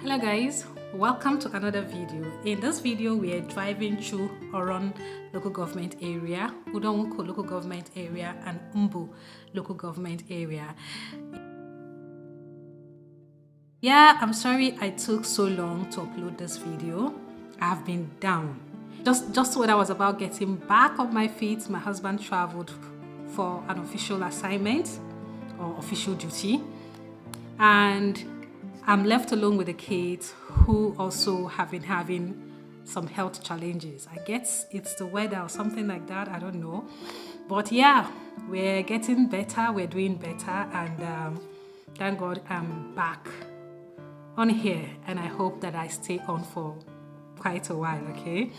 Hello guys, welcome to another video. In this video we are driving through Oron local government area, Udonwuko local government area and Umbu local government area. Yeah, I'm sorry I took so long to upload this video. I've been down. Just when I was about getting back on my feet, my husband traveled for an official assignment or official duty, and I'm left alone with the kids who also have been having some health challenges. I guess it's the weather or something like that, I don't know. But yeah, we're getting better, we're doing better, and thank God I'm back on here, and I hope that I stay on for quite a while, okay?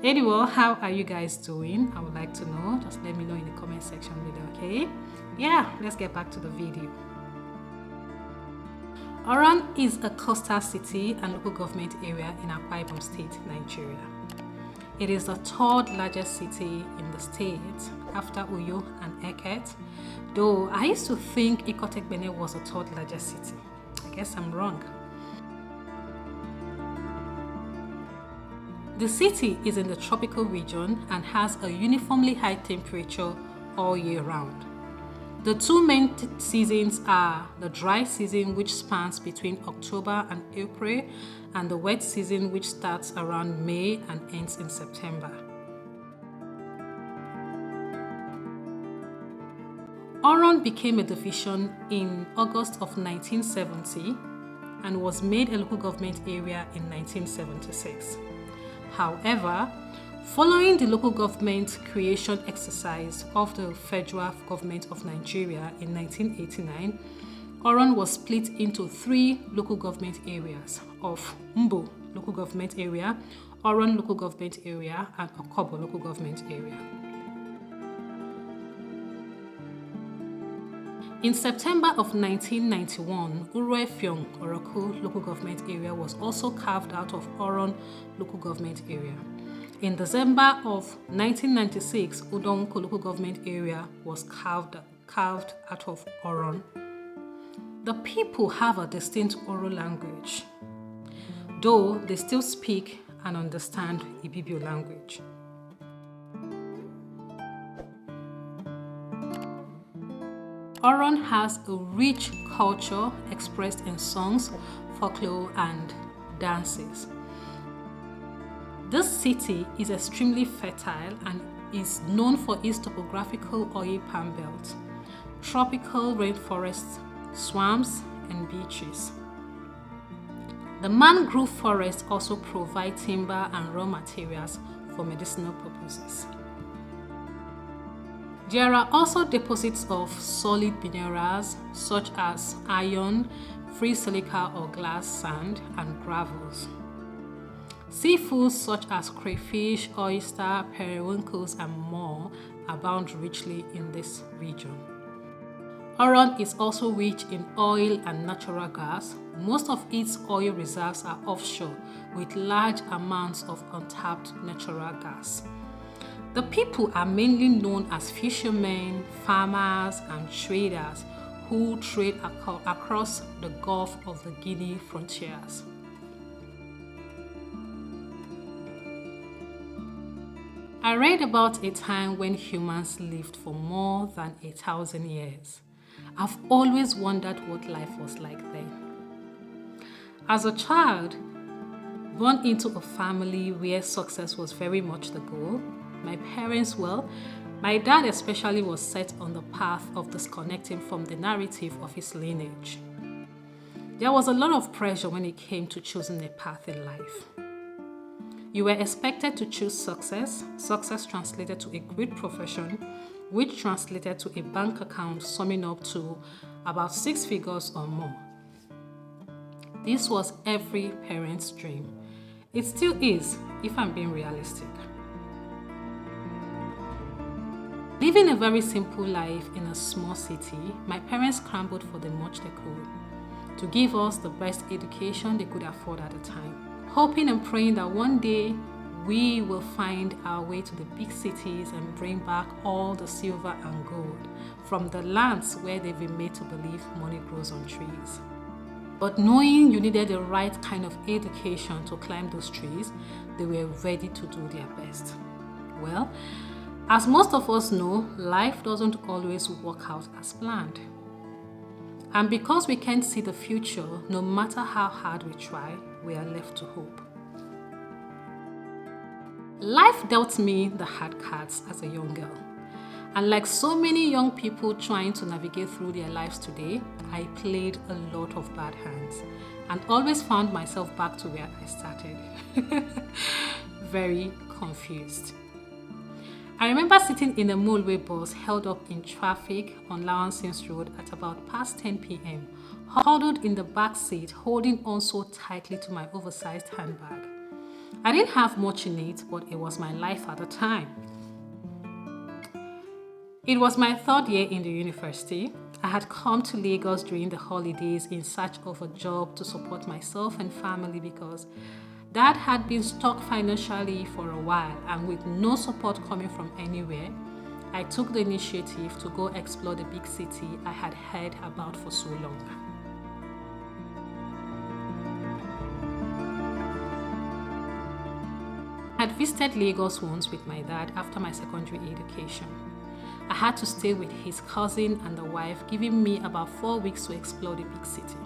Anyway, how are you guys doing? I would like to know. Just let me know in the comment section below, okay? Yeah, let's get back to the video. Oron is a coastal city and local government area in Akwa Ibom State, Nigeria. It is the third largest city in the state after Uyo and Eket, though I used to think Ikotekbene was the third largest city. I guess I'm wrong. The city is in the tropical region and has a uniformly high temperature all year round. The two main seasons are the dry season, which spans between October and April, and the wet season, which starts around May and ends in September. Oron became a division in August of 1970 and was made a local government area in 1976. However, following the local government creation exercise of the federal government of Nigeria in 1989, Oron was split into three local government areas of Umbu local government area, Oron local government area, and Okobo local government area. In September of 1991, Uruefyong Oroku local government area was also carved out of Oron local government area. In December of 1996, Udonwuko local government area was carved out of Oron. The people have a distinct oral language, though they still speak and understand Ibibio language. Oron has a rich culture expressed in songs, folklore, and dances. This city is extremely fertile and is known for its topographical oil palm belt, tropical rainforests, swamps, and beaches. The mangrove forests also provide timber and raw materials for medicinal purposes. There are also deposits of solid minerals such as iron, free silica or glass sand, and gravels. Seafoods such as crayfish, oyster, periwinkles, and more abound richly in this region. Oron is also rich in oil and natural gas. Most of its oil reserves are offshore, with large amounts of untapped natural gas. The people are mainly known as fishermen, farmers, and traders who trade across the Gulf of the Guinea frontiers. I read about a time when humans lived for more than 1,000 years. I've always wondered what life was like then. As a child, born into a family where success was very much the goal, my parents, my dad especially, was set on the path of disconnecting from the narrative of his lineage. There was a lot of pressure when it came to choosing a path in life. You were expected to choose success. Success translated to a great profession, which translated to a bank account summing up to about 6 figures or more. This was every parent's dream. It still is, if I'm being realistic. Living a very simple life in a small city, my parents scrambled for the much they could to give us the best education they could afford at the time, hoping and praying that one day we will find our way to the big cities and bring back all the silver and gold from the lands where they've been made to believe money grows on trees. But knowing you needed the right kind of education to climb those trees, they were ready to do their best. Well, as most of us know, life doesn't always work out as planned. And because we can't see the future, no matter how hard we try, we are left to hope. Life dealt me the hard cards as a young girl. And like so many young people trying to navigate through their lives today, I played a lot of bad hands and always found myself back to where I started. Very confused. I remember sitting in a motorway bus held up in traffic on Lawrence Road at about past 10 p.m., huddled in the back seat, holding on so tightly to my oversized handbag. I didn't have much in it, but it was my life at the time. It was my third year in the university. I had come to Lagos during the holidays in search of a job to support myself and family because Dad had been stuck financially for a while, and with no support coming from anywhere, I took the initiative to go explore the big city I had heard about for so long. I had visited Lagos once with my dad after my secondary education. I had to stay with his cousin and the wife, giving me about 4 weeks to explore the big city.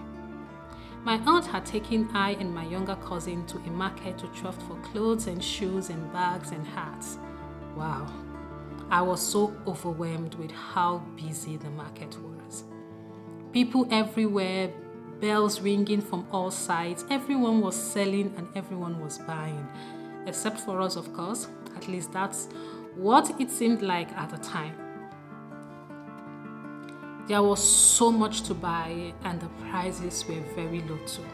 My aunt had taken I and my younger cousin to a market to thrift for clothes and shoes and bags and hats. Wow, I was so overwhelmed with how busy the market was. People everywhere, bells ringing from all sides, everyone was selling and everyone was buying. Except for us, of course, at least that's what it seemed like at the time. There was so much to buy and the prices were very low too.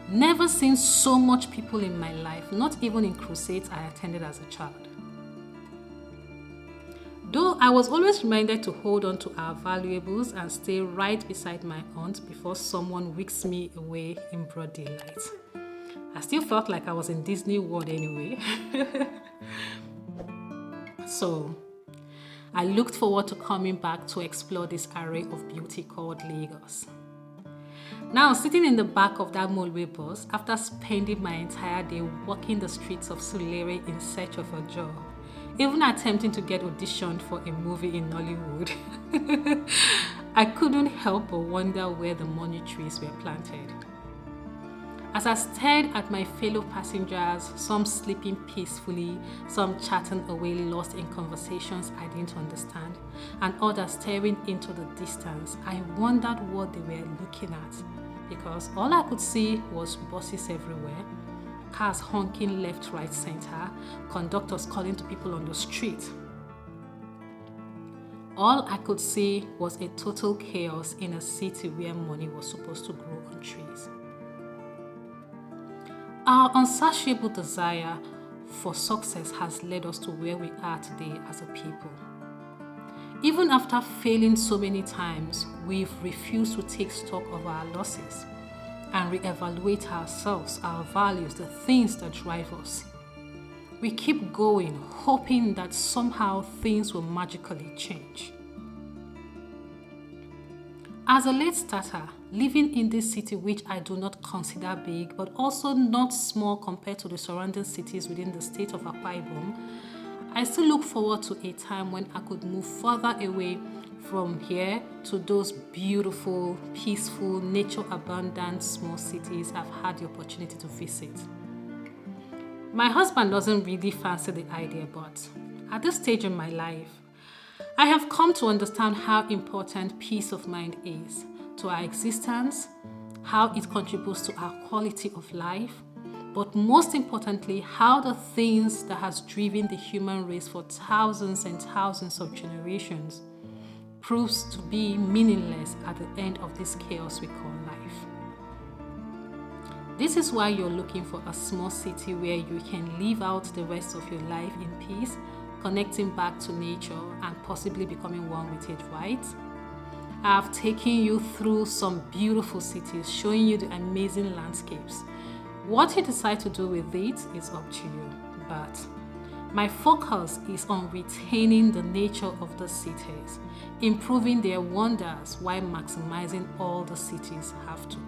Never seen so much people in my life, not even in crusades I attended as a child. Though I was always reminded to hold on to our valuables and stay right beside my aunt before someone whisks me away in broad daylight. I still felt like I was in Disney World anyway. So, I looked forward to coming back to explore this array of beauty called Lagos. Now, sitting in the back of that motorway bus, after spending my entire day walking the streets of Serene in search of a job, even attempting to get auditioned for a movie in Nollywood, I couldn't help but wonder where the money trees were planted. As I stared at my fellow passengers, some sleeping peacefully, some chatting away lost in conversations I didn't understand, and others staring into the distance, I wondered what they were looking at, because all I could see was buses everywhere, cars honking left, right, center, conductors calling to people on the street. All I could see was a total chaos in a city where money was supposed to grow on trees. Our insatiable desire for success has led us to where we are today as a people. Even after failing so many times, we've refused to take stock of our losses and reevaluate ourselves, our values, the things that drive us. We keep going, hoping that somehow things will magically change. As a late starter, living in this city which I do not consider big, but also not small compared to the surrounding cities within the state of Akwa Ibom, I still look forward to a time when I could move further away from here to those beautiful, peaceful, nature-abundant small cities I've had the opportunity to visit. My husband doesn't really fancy the idea, but at this stage in my life, I have come to understand how important peace of mind is to our existence, how it contributes to our quality of life, but most importantly, how the things that has driven the human race for thousands and thousands of generations proves to be meaningless at the end of this chaos we call life. This is why you're looking for a small city where you can live out the rest of your life in peace, connecting back to nature and possibly becoming one with it, right? I have taken you through some beautiful cities, showing you the amazing landscapes. What you decide to do with it is up to you, but my focus is on retaining the nature of the cities, improving their wonders while maximizing all the cities have to